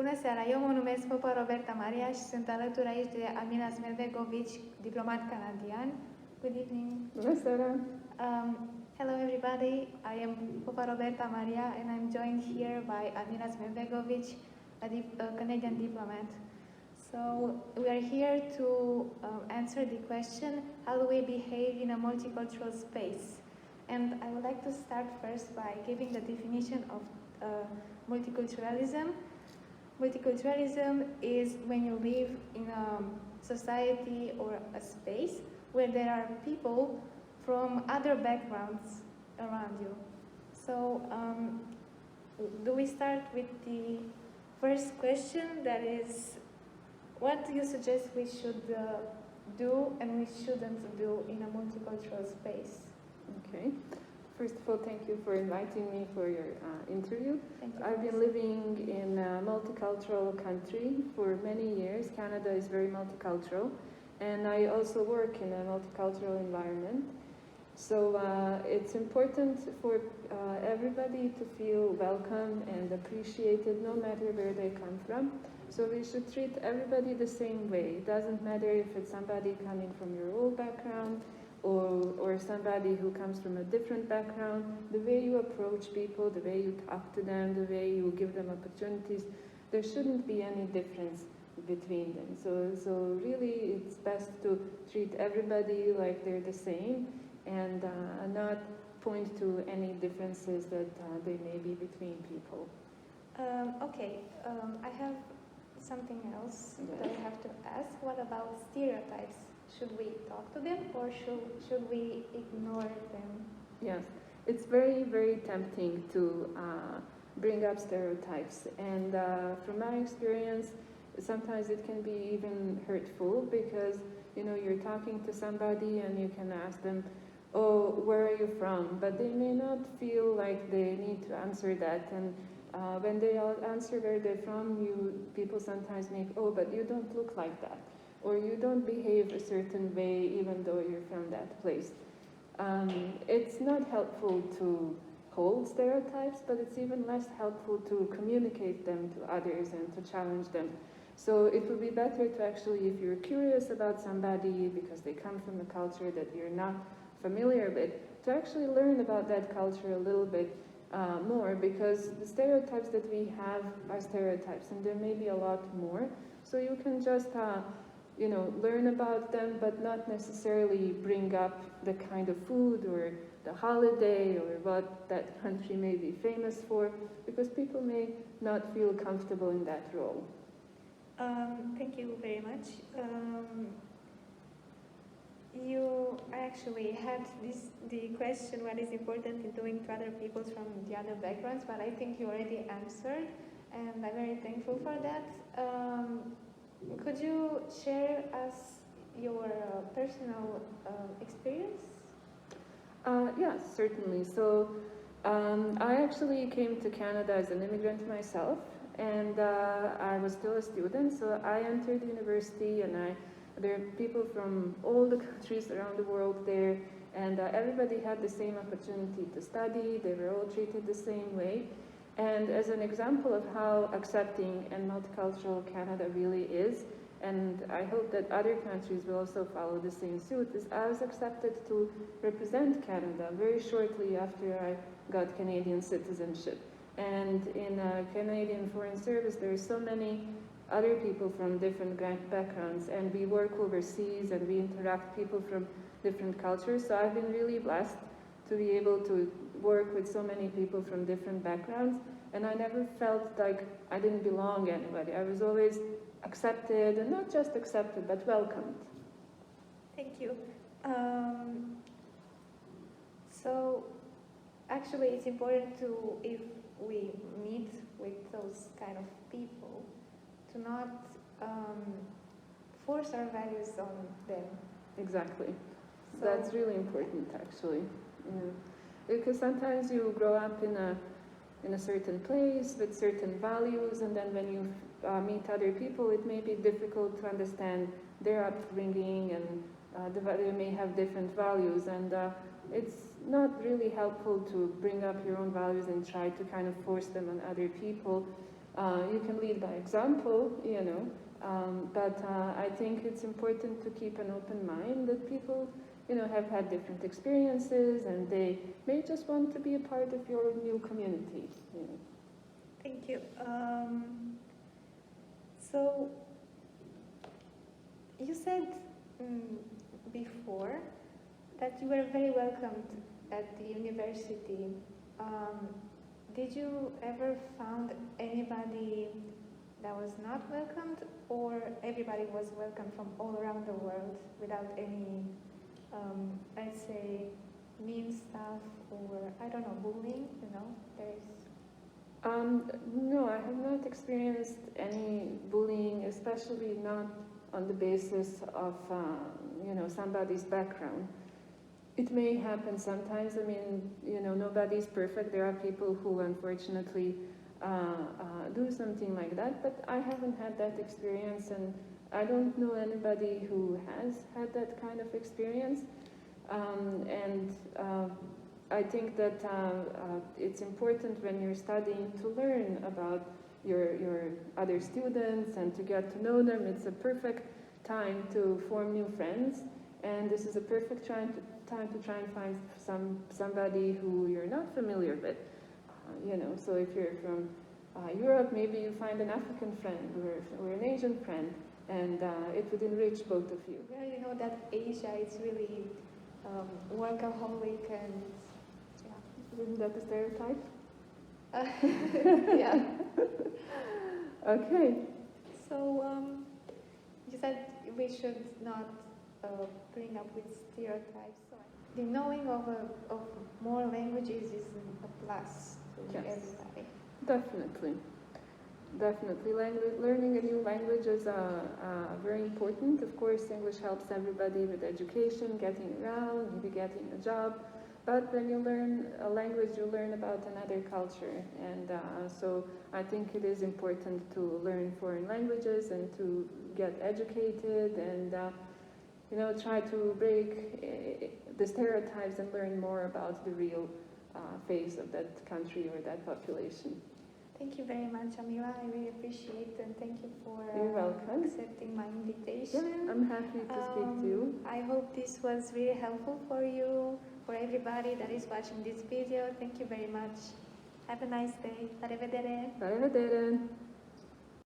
Bună seara, eu mă numesc Roberta-Maria și sunt alături aici de Amina Smervegovici, diplomat canadian. Good evening. Bună seara. Hello everybody, I am Roberta-Maria and I'm joined here by Amina Smervegovici, a Canadian diplomat. So we are here to answer the question, how do we behave in a multicultural space? And I would like to start first by giving the definition of multiculturalism. Multiculturalism is when you live in a society or a space where there are people from other backgrounds around you. So do we start with the first question, that is, what do you suggest we should do and we shouldn't do in a multicultural space? Okay. First of all, thank you for inviting me for your interview. Thank you. I've been living in a multicultural country for many years. Canada is very multicultural, and I also work in a multicultural environment. So it's important for everybody to feel welcome and appreciated no matter where they come from. So we should treat everybody the same way. It doesn't matter if it's somebody coming from your old background or somebody who comes from a different background. The way you approach people, the way you talk to them, the way you give them opportunities, there shouldn't be any difference between them. So really it's best to treat everybody like they're the same and not point to any differences that there may be between people. I have something else that I have to ask. What about stereotypes? Should we talk to them or should we ignore them? Yes, it's very, very tempting to bring up stereotypes. And from my experience, sometimes it can be even hurtful because, you know, you're talking to somebody and you can ask them, oh, where are you from? But they may not feel like they need to answer that. And when they answer where they're from, people sometimes make, oh, but you don't look like that. Or you don't behave a certain way even though you're from that place. It's not helpful to hold stereotypes, but it's even less helpful to communicate them to others and to challenge them. So it would be better to actually, if you're curious about somebody because they come from a culture that you're not familiar with, to actually learn about that culture a little bit more, because the stereotypes that we have are stereotypes and there may be a lot more. So you can just learn about them, but not necessarily bring up the kind of food or the holiday or what that country may be famous for, because people may not feel comfortable in that role. Thank you very much. I actually had the question, what is important in doing to other people from the other backgrounds, but I think you already answered, and I'm very thankful for that. Could you share us your personal experience? Yes, certainly. So I actually came to Canada as an immigrant myself, and I was still a student. So I entered university, and there are people from all the countries around the world there, and everybody had the same opportunity to study. They were all treated the same way. And as an example of how accepting and multicultural Canada really is, and I hope that other countries will also follow the same suit, is I was accepted to represent Canada very shortly after I got Canadian citizenship. And in Canadian Foreign Service, there are so many other people from different backgrounds, and we work overseas and we interact people from different cultures. So I've been really blessed to be able to work with so many people from different backgrounds, and I never felt like I didn't belong to anybody. I was always accepted, and not just accepted, but welcomed. Thank you. So actually it's important to, if we meet with those kind of people, to not force our values on them. Exactly. So that's really important, actually. Yeah. Because sometimes you grow up in a certain place with certain values, and then when you meet other people, it may be difficult to understand their upbringing, and they may have different values, and it's not really helpful to bring up your own values and try to kind of force them on other people. You can lead by example, you know, but I think it's important to keep an open mind that people, you know, have had different experiences and they may just want to be a part of your new community. You know. Thank you. So, you said before that you were very welcomed at the university. Did you ever found anybody that was not welcomed, or everybody was welcomed from all around the world without any, let's say, mean stuff or, I don't know, bullying, you know? No, I have not experienced any bullying, especially not on the basis of, you know, somebody's background. It may happen sometimes. I mean, you know, nobody's perfect. There are people who unfortunately do something like that, but I haven't had that experience, and I don't know anybody who has had that kind of experience. I think that it's important when you're studying to learn about your other students and to get to know them. It's a perfect time to form new friends, and this is a perfect time to try and find somebody who you're not familiar with. You know, so if you're from Europe, maybe you find an African friend or an Asian friend, and it would enrich both of you. Yeah, you know that Asia is really workaholic and yeah. Isn't that a stereotype? Yeah. Okay. So you said we should not bring up with stereotypes. So the knowing of more languages is a plus to everybody. Definitely. Definitely. Learning a new language is very important. Of course, English helps everybody with education, getting around, maybe getting a job. But when you learn a language, you learn about another culture. And so I think it is important to learn foreign languages and to get educated and, you know, try to break the stereotypes and learn more about the real face of that country or that population. Thank you very much, Amila. I really appreciate it, and thank you for You're welcome. accepting my invitation. Yeah, I'm happy to speak to you. I hope this was really helpful for you, for everybody that is watching this video. Thank you very much. Have a nice day. Arrivedere. Arrivedere.